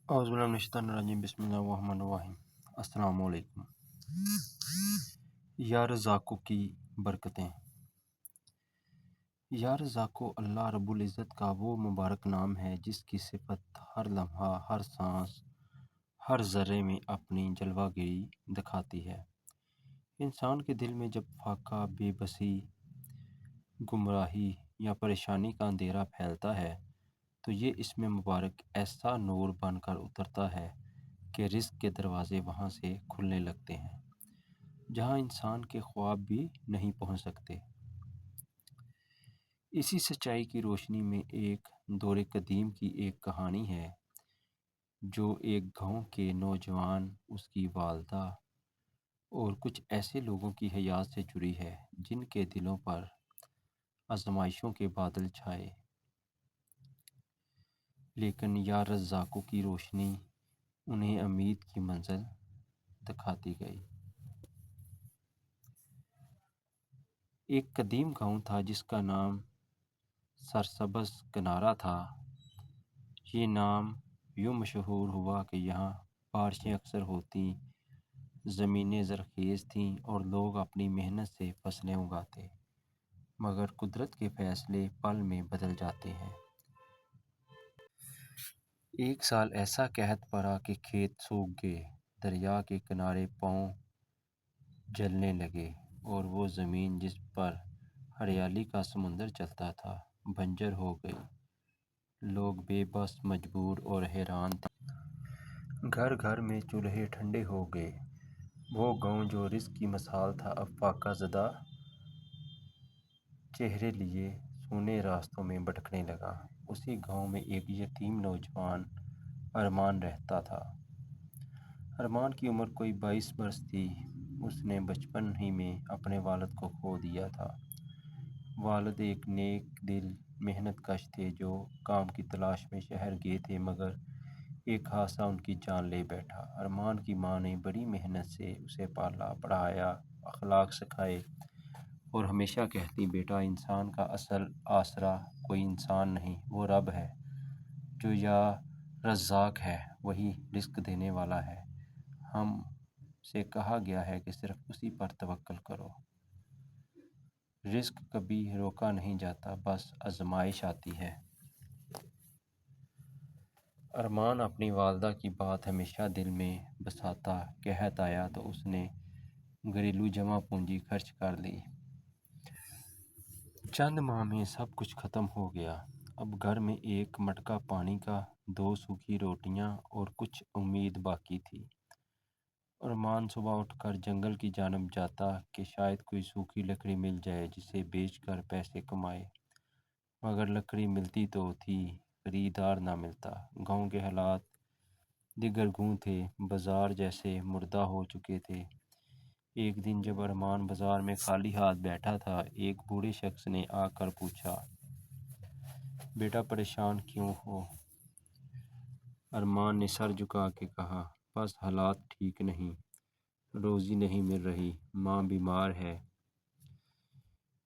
اعوذ باللہ من الشیطان الرجیم، بسم اللہ الرحمن الرحیم۔ السلام علیکم۔ یا رزاقوں کی برکتیں۔ یا رزاقو اللہ رب العزت کا وہ مبارک نام ہے جس کی صفت ہر لمحہ، ہر سانس، ہر ذرے میں اپنی جلوہ گری دکھاتی ہے۔ انسان کے دل میں جب فاقہ، بے بسی، گمراہی یا پریشانی کا اندھیرا پھیلتا ہے تو یہ اسم مبارک ایسا نور بن کر اترتا ہے کہ رزق کے دروازے وہاں سے کھلنے لگتے ہیں جہاں انسان کے خواب بھی نہیں پہنچ سکتے۔ اسی سچائی کی روشنی میں ایک دور قدیم کی ایک کہانی ہے جو ایک گاؤں کے نوجوان، اس کی والدہ اور کچھ ایسے لوگوں کی حیات سے جڑی ہے جن کے دلوں پر آزمائشوں کے بادل چھائے، لیکن یا رزاقوں کی روشنی انہیں امید کی منزل دکھاتی گئی۔ ایک قدیم گاؤں تھا جس کا نام سرسبز کنارہ تھا۔ یہ نام یوں مشہور ہوا کہ یہاں بارشیں اکثر ہوتیں، زمینیں زرخیز تھیں اور لوگ اپنی محنت سے فصلیں اگاتے، مگر قدرت کے فیصلے پل میں بدل جاتے ہیں۔ ایک سال ایسا قحط پڑا کہ کھیت سوکھ گئے، دریا کے کنارے پاؤں جلنے لگے اور وہ زمین جس پر ہریالی کا سمندر چلتا تھا بنجر ہو گئی۔ لوگ بے بس، مجبور اور حیران تھے۔ گھر گھر میں چولہے ٹھنڈے ہو گئے۔ وہ گاؤں جو رزق کی مثال تھا اب فاقہ زدہ چہرے لیے سونے راستوں میں بھٹکنے لگا۔ اسی گاؤں میں ایک یتیم نوجوان ارمان رہتا تھا۔ ارمان کی عمر کوئی 22 برس تھی۔ اس نے بچپن ہی میں اپنے والد کو کھو دیا تھا۔ والد ایک نیک دل، محنت کش تھے جو کام کی تلاش میں شہر گئے تھے، مگر ایک حادثہ ان کی جان لے بیٹھا۔ ارمان کی ماں نے بڑی محنت سے اسے پالا، پڑھایا، اخلاق سکھائے اور ہمیشہ کہتی، بیٹا، انسان کا اصل آسرا کوئی انسان نہیں، وہ رب ہے۔ جو یا رزاق ہے وہی رزق دینے والا ہے۔ ہم سے کہا گیا ہے کہ صرف اسی پر توکل کرو۔ رزق کبھی روکا نہیں جاتا، بس آزمائش آتی ہے۔ ارمان اپنی والدہ کی بات ہمیشہ دل میں بساتا۔ قحط آیا تو اس نے گھریلو جمع پونجی خرچ کر لی۔ چند ماہ میں سب کچھ ختم ہو گیا۔ اب گھر میں ایک مٹکا پانی کا، 2 سوکھی روٹیاں اور کچھ امید باقی تھی۔ ارمان صبح اٹھ کر جنگل کی جانب جاتا کہ شاید کوئی سوکھی لکڑی مل جائے جسے بیچ کر پیسے کمائے، مگر لکڑی ملتی تو تھی، خریدار نہ ملتا۔ گاؤں کے حالات دگرگوں تھے، بازار جیسے مردہ ہو چکے تھے۔ ایک دن جب ارمان بازار میں خالی ہاتھ بیٹھا تھا، ایک بوڑھے شخص نے آ کر پوچھا، بیٹا، پریشان کیوں ہو؟ ارمان نے سر جھکا کے کہا، بس حالات ٹھیک نہیں، روزی نہیں مل رہی، ماں بیمار ہے۔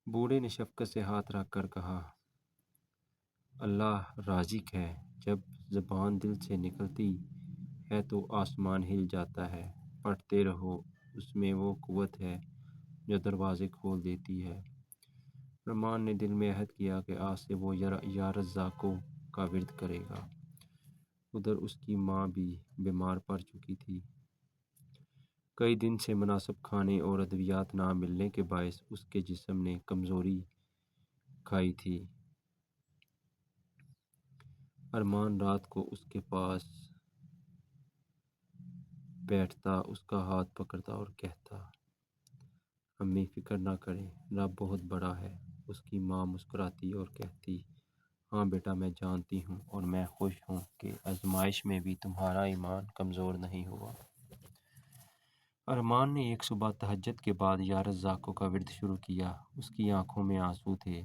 بوڑھے نے شفقت سے ہاتھ رکھ کر کہا، اللہ رازق ہے، جب زبان دل سے نکلتی ہے تو آسمان ہل جاتا ہے۔ پڑھتے رہو، اس میں وہ قوت ہے جو دروازے کھول دیتی ہے۔ ارمان نے دل میں عہد کیا کہ آج سے وہ یا رزاقوں کا ورد کرے گا۔ ادھر اس کی ماں بھی بیمار پڑ چکی تھی۔ کئی دن سے مناسب کھانے اور ادویات نہ ملنے کے باعث اس کے جسم نے کمزوری کھائی تھی۔ ارمان رات کو اس کے پاس بیٹھتا، اس کا ہاتھ پکڑتا اور کہتا، امی فکر نہ کریں، رب بہت بڑا ہے۔ اس کی ماں مسکراتی اور کہتی، ہاں بیٹا، میں جانتی ہوں اور میں خوش ہوں کہ آزمائش میں بھی تمہارا ایمان کمزور نہیں ہوا۔ ارمان نے ایک صبح تہجد کے بعد یا رزاقوں کا ورد شروع کیا۔ اس کی آنکھوں میں آنسو تھے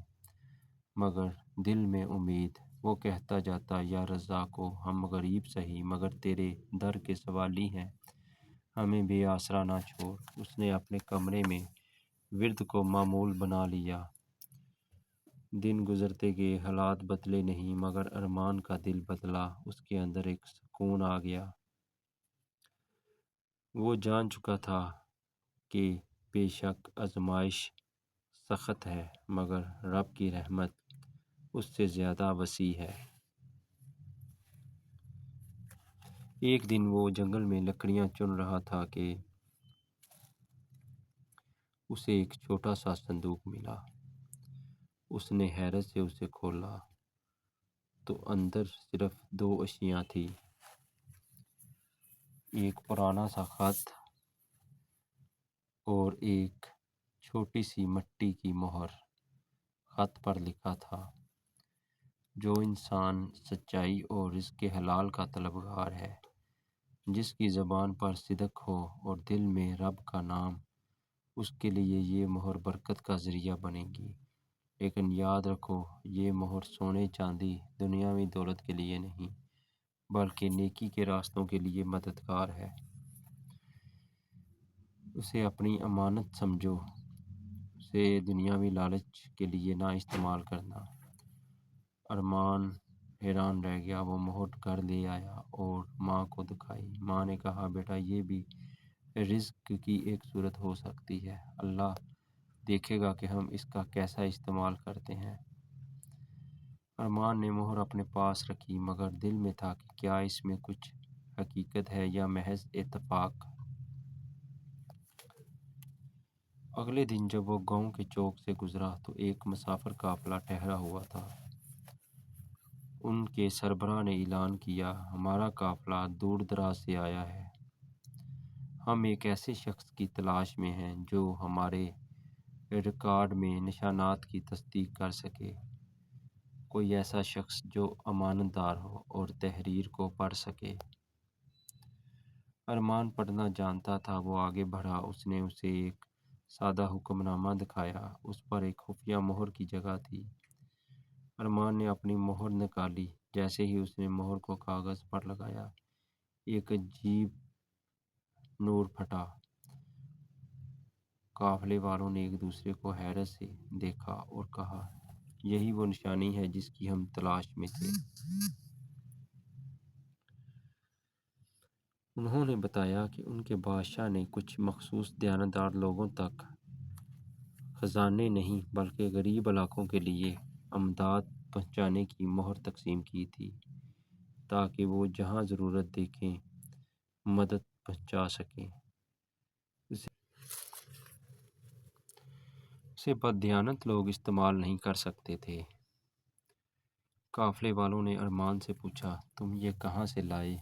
مگر دل میں امید۔ وہ کہتا جاتا، یا رزاقوں، ہم غریب سہی مگر تیرے در کے سوالی ہیں، ہمیں بے آسرا نہ چھوڑ۔ اس نے اپنے کمرے میں ورد کو معمول بنا لیا۔ دن گزرتے گئے، حالات بدلے نہیں مگر ارمان کا دل بدلا، اس کے اندر ایک سکون آ گیا۔ وہ جان چکا تھا کہ بے شک آزمائش سخت ہے مگر رب کی رحمت اس سے زیادہ وسیع ہے۔ ایک دن وہ جنگل میں لکڑیاں چن رہا تھا کہ اسے ایک چھوٹا سا صندوق ملا۔ اس نے حیرت سے اسے کھولا تو اندر صرف 2 اشیاء تھیں، ایک پرانا سا خط اور ایک چھوٹی سی مٹی کی مہر۔ خط پر لکھا تھا، جو انسان سچائی اور رزق حلال کا طلبگار ہے، جس کی زبان پر صدق ہو اور دل میں رب کا نام، اس کے لیے یہ مہر برکت کا ذریعہ بنے گی، لیکن یاد رکھو یہ مہر سونے چاندی دنیاوی دولت کے لیے نہیں بلکہ نیکی کے راستوں کے لیے مددگار ہے۔ اسے اپنی امانت سمجھو، اسے دنیاوی لالچ کے لیے نہ استعمال کرنا۔ ارمان حیران رہ گیا۔ وہ مہر گھر لے آیا اور ماں کو دکھائی۔ ماں نے کہا، بیٹا یہ بھی رزق کی ایک صورت ہو سکتی ہے، اللہ دیکھے گا کہ ہم اس کا کیسا استعمال کرتے ہیں۔ ارمان نے مہر اپنے پاس رکھی مگر دل میں تھا کہ کیا اس میں کچھ حقیقت ہے یا محض اتفاق۔ اگلے دن جب وہ گاؤں کے چوک سے گزرا تو ایک مسافر قافلہ ٹھہرا ہوا تھا۔ ان کے سربراہ نے اعلان کیا، ہمارا قافلہ دور دراز سے آیا ہے۔ ہم ایک ایسے شخص کی تلاش میں ہیں جو ہمارے ریکارڈ میں نشانات کی تصدیق کر سکے، کوئی ایسا شخص جو امانت دار ہو اور تحریر کو پڑھ سکے۔ ارمان پڑھنا جانتا تھا۔ وہ آگے بڑھا، اس نے اسے ایک سادہ حکم نامہ دکھایا، اس پر ایک خفیہ مہر کی جگہ تھی۔ ارمان نے اپنی مہر نکالی، جیسے ہی اس نے مہر کو کاغذ پر لگایا ایک عجیب نور پھٹا۔ قافلے والوں نے ایک دوسرے کو حیرت سے دیکھا اور کہا، یہی وہ نشانی ہے جس کی ہم تلاش میں تھے۔ انہوں نے بتایا کہ ان کے بادشاہ نے کچھ مخصوص دیانتدار لوگوں تک خزانے نہیں بلکہ غریب علاقوں کے لیے امداد پہنچانے کی مہر تقسیم کی تھی، تاکہ وہ جہاں ضرورت دیکھیں مدد پہنچا سکیں۔ اسے بددیانت لوگ استعمال نہیں کر سکتے تھے۔ قافلے والوں نے ارمان سے پوچھا، تم یہ کہاں سے لائے؟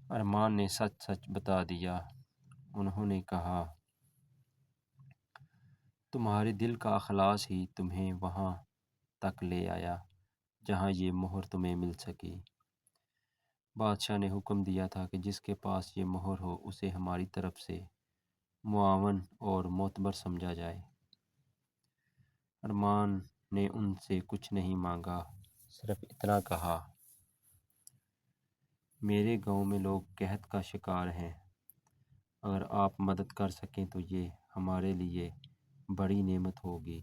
ارمان نے سچ سچ بتا دیا۔ انہوں نے کہا، تمہارے دل کا اخلاص ہی تمہیں وہاں تک لے آیا جہاں یہ مہر تمہیں مل سکی۔ بادشاہ نے حکم دیا تھا کہ جس کے پاس یہ مہر ہو اسے ہماری طرف سے معاون اور معتبر سمجھا جائے۔ ارمان نے ان سے کچھ نہیں مانگا، صرف اتنا کہا، میرے گاؤں میں لوگ قحط کا شکار ہیں، اگر آپ مدد کر سکیں تو یہ ہمارے لیے بڑی نعمت ہوگی۔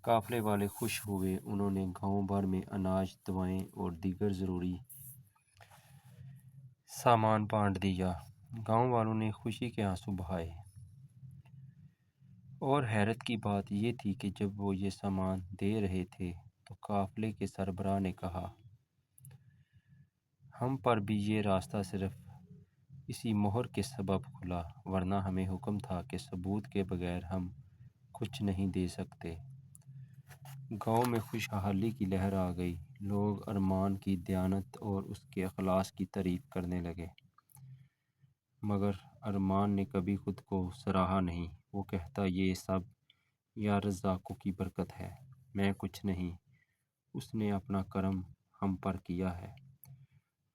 قافلے والے خوش ہوئے۔ انہوں نے گاؤں بھر میں اناج، دوائیں اور دیگر ضروری سامان بانٹ دیا۔ گاؤں والوں نے خوشی کے آنسو بہائے۔ اور حیرت کی بات یہ تھی کہ جب وہ یہ سامان دے رہے تھے تو قافلے کے سربراہ نے کہا، ہم پر بھی یہ راستہ صرف اسی مہر کے سبب کھلا، ورنہ ہمیں حکم تھا کہ ثبوت کے بغیر ہم کچھ نہیں دے سکتے۔ گاؤں میں خوشحالی کی لہر آ گئی۔ لوگ ارمان کی دیانت اور اس کے اخلاص کی تعریف کرنے لگے، مگر ارمان نے کبھی خود کو سراہا نہیں۔ وہ کہتا، یہ سب یا رزاقوں کی برکت ہے، میں کچھ نہیں، اس نے اپنا کرم ہم پر کیا ہے۔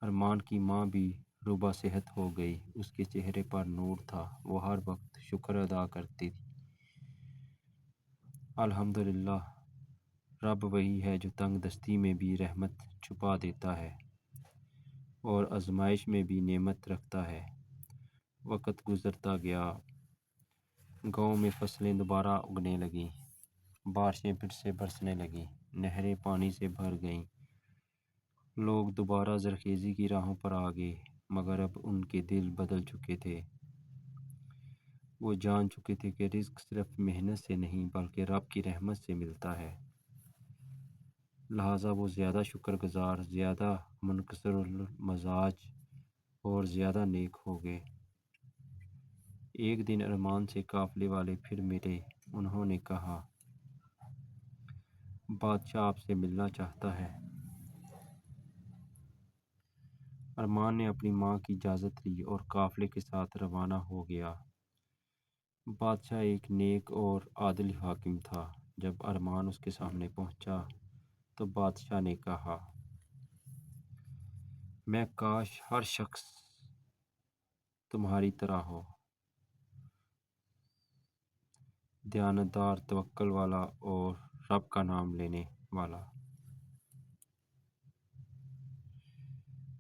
ارمان کی ماں بھی روبہ صحت ہو گئی، اس کے چہرے پر نور تھا، وہ ہر وقت شکر ادا کرتی تھی، الحمدللہ، رب وہی ہے جو تنگ دستی میں بھی رحمت چھپا دیتا ہے اور آزمائش میں بھی نعمت رکھتا ہے۔ وقت گزرتا گیا، گاؤں میں فصلیں دوبارہ اگنے لگیں، بارشیں پھر سے برسنے لگیں، نہریں پانی سے بھر گئیں، لوگ دوبارہ زرخیزی کی راہوں پر آ گئے، مگر اب ان کے دل بدل چکے تھے۔ وہ جان چکے تھے کہ رزق صرف محنت سے نہیں بلکہ رب کی رحمت سے ملتا ہے، لہٰذا وہ زیادہ شکر گزار، زیادہ منکسر المزاج اور زیادہ نیک ہو گئے۔ ایک دن ارمان سے قافلے والے پھر ملے، انہوں نے کہا، بادشاہ آپ سے ملنا چاہتا ہے۔ ارمان نے اپنی ماں کی اجازت لی اور قافلے کے ساتھ روانہ ہو گیا۔ بادشاہ ایک نیک اور عادل حاکم تھا۔ جب ارمان اس کے سامنے پہنچا تو بادشاہ نے کہا، میں کاش ہر شخص تمہاری طرح ہو، دیانتدار، توکل والا اور رب کا نام لینے والا۔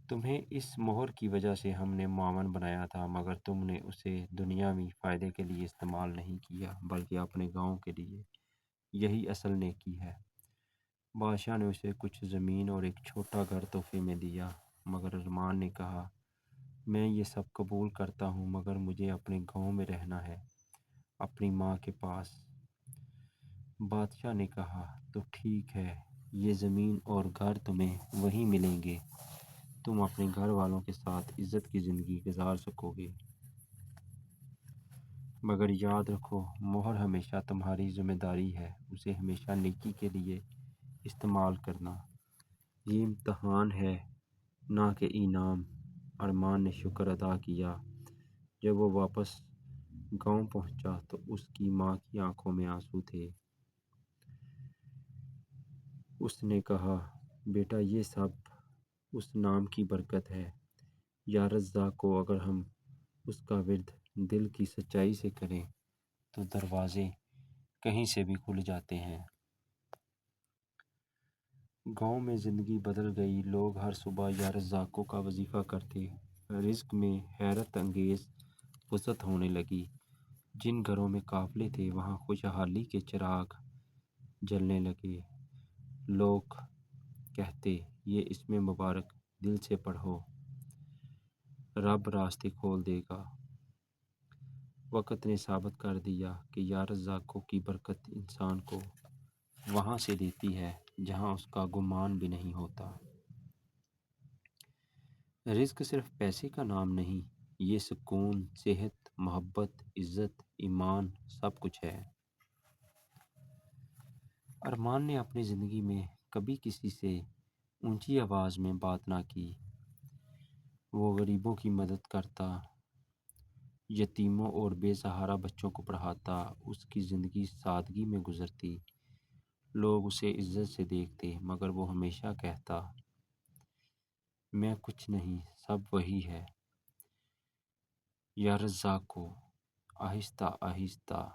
تمہیں اس مہر کی وجہ سے ہم نے معاون بنایا تھا، مگر تم نے اسے دنیاوی فائدے کے لیے استعمال نہیں کیا بلکہ اپنے گاؤں کے لیے۔ یہی اصل نیکی ہے۔ بادشاہ نے اسے کچھ زمین اور ایک چھوٹا گھر تحفے میں دیا، مگر ارمان نے کہا، میں یہ سب قبول کرتا ہوں مگر مجھے اپنے گاؤں میں رہنا ہے، اپنی ماں کے پاس۔ بادشاہ نے کہا، تو ٹھیک ہے، یہ زمین اور گھر تمہیں وہیں ملیں گے، تم اپنے گھر والوں کے ساتھ عزت کی زندگی گزار سکو گے، مگر یاد رکھو، مہر ہمیشہ تمہاری ذمہ داری ہے، اسے ہمیشہ نیکی کے لیے استعمال کرنا۔ یہ امتحان ہے، نہ کہ انعام۔ ارمان نے شکر ادا کیا۔ جب وہ واپس گاؤں پہنچا تو اس کی ماں کی آنکھوں میں آنسو تھے۔ اس نے کہا، بیٹا، یہ سب اس نام کی برکت ہے۔ یا رزاقو، اگر ہم اس کا ورد دل کی سچائی سے کریں تو دروازے کہیں سے بھی کھل جاتے ہیں۔ گاؤں میں زندگی بدل گئی۔ لوگ ہر صبح یا رزاقو کا وظیفہ کرتے۔ رزق میں حیرت انگیز وسعت ہونے لگی۔ جن گھروں میں قافلے تھے وہاں خوشحالی کے چراغ جلنے لگے۔ لوگ کہتے، یہ اسم مبارک دل سے پڑھو، رب راستے کھول دے گا۔ وقت نے ثابت کر دیا کہ یا رزاقو کی برکت انسان کو وہاں سے دیتی ہے جہاں اس کا گمان بھی نہیں ہوتا۔ رزق صرف پیسے کا نام نہیں، یہ سکون، صحت، محبت، عزت، ایمان، سب کچھ ہے۔ ارمان نے اپنی زندگی میں کبھی کسی سے اونچی آواز میں بات نہ کی۔ وہ غریبوں کی مدد کرتا، یتیموں اور بے سہارا بچوں کو پڑھاتا۔ اس کی زندگی سادگی میں گزرتی۔ لوگ اسے عزت سے دیکھتے، مگر وہ ہمیشہ کہتا، میں کچھ نہیں، سب وہی ہے۔ یا رزاقو۔ آہستہ آہستہ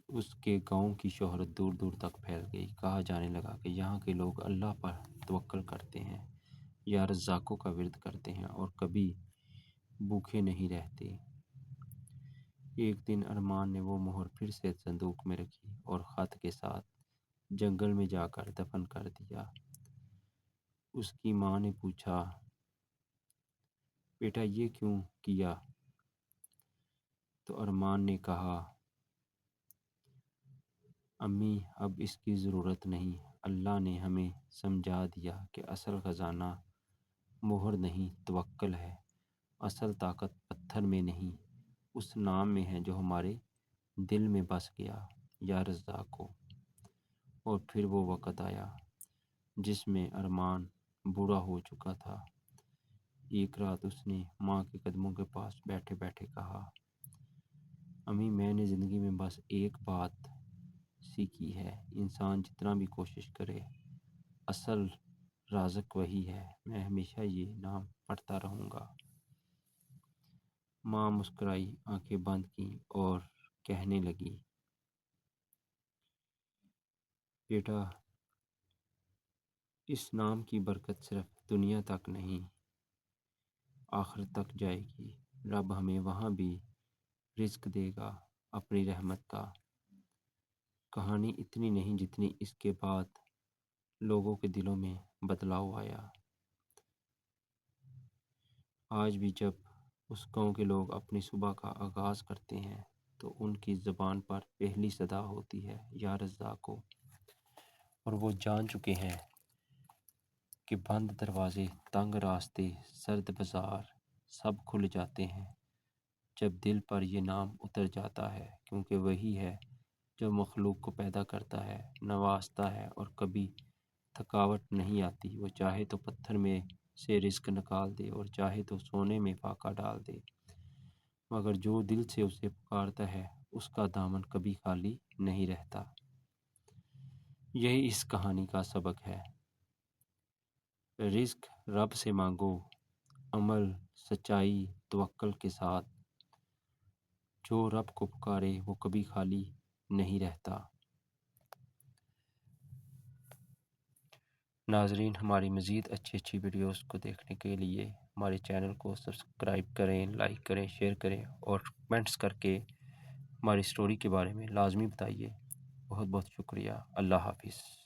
اس کے گاؤں کی شہرت دور دور تک پھیل گئی۔ کہا جانے لگا کہ یہاں کے لوگ اللہ پر توکل کرتے ہیں، یا رزاقو کا ورد کرتے ہیں اور کبھی بھوکے نہیں رہتے۔ ایک دن ارمان نے وہ مہر پھر سے صندوق میں رکھی اور خط کے ساتھ جنگل میں جا کر دفن کر دیا۔ اس کی ماں نے پوچھا، بیٹا، یہ کیوں کیا؟ تو ارمان نے کہا، امی، اب اس کی ضرورت نہیں۔ اللہ نے ہمیں سمجھا دیا کہ اصل خزانہ مہر نہیں، توکل ہے۔ اصل طاقت پتھر میں نہیں، اس نام میں ہے جو ہمارے دل میں بس گیا، یا رزاقو۔ اور پھر وہ وقت آیا جس میں ارمان بوڑھا ہو چکا تھا۔ ایک رات اس نے ماں کے قدموں کے پاس بیٹھے بیٹھے کہا، امی، میں نے زندگی میں بس ایک بات سیکھی ہے، انسان جتنا بھی کوشش کرے، اصل رازق وہی ہے۔ میں ہمیشہ یہ نام پڑھتا رہوں گا۔ ماں مسکرائی، آنکھیں بند کیں اور کہنے لگی، بیٹا، اس نام کی برکت صرف دنیا تک نہیں، آخرت تک جائے گی۔ رب ہمیں وہاں بھی رزق دے گا اپنی رحمت کا۔ کہانی اتنی نہیں جتنی اس کے بعد لوگوں کے دلوں میں بدلاؤ آیا۔ آج بھی جب اس گاؤں کے لوگ اپنی صبح کا آغاز کرتے ہیں تو ان کی زبان پر پہلی صدا ہوتی ہے یا رزاقو، اور وہ جان چکے ہیں کہ بند دروازے، تنگ راستے، سرد بازار سب کھل جاتے ہیں جب دل پر یہ نام اتر جاتا ہے، کیونکہ وہی ہے جو مخلوق کو پیدا کرتا ہے، نوازتا ہے، اور کبھی تھکاوٹ نہیں آتی۔ وہ چاہے تو پتھر میں سے رزق نکال دے اور چاہے تو سونے میں فاقہ ڈال دے، مگر جو دل سے اسے پکارتا ہے اس کا دامن کبھی خالی نہیں رہتا۔ یہی اس کہانی کا سبق ہے۔ رزق رب سے مانگو، عمل، سچائی، توکل کے ساتھ۔ جو رب کو پکارے وہ کبھی خالی نہیں رہتا۔ ناظرین، ہماری مزید اچھی ویڈیوز کو دیکھنے کے لیے ہمارے چینل کو سبسکرائب کریں، لائک کریں، شیئر کریں، اور کمنٹس کر کے ہماری سٹوری کے بارے میں لازمی بتائیے۔ بہت بہت شکریہ۔ اللہ حافظ۔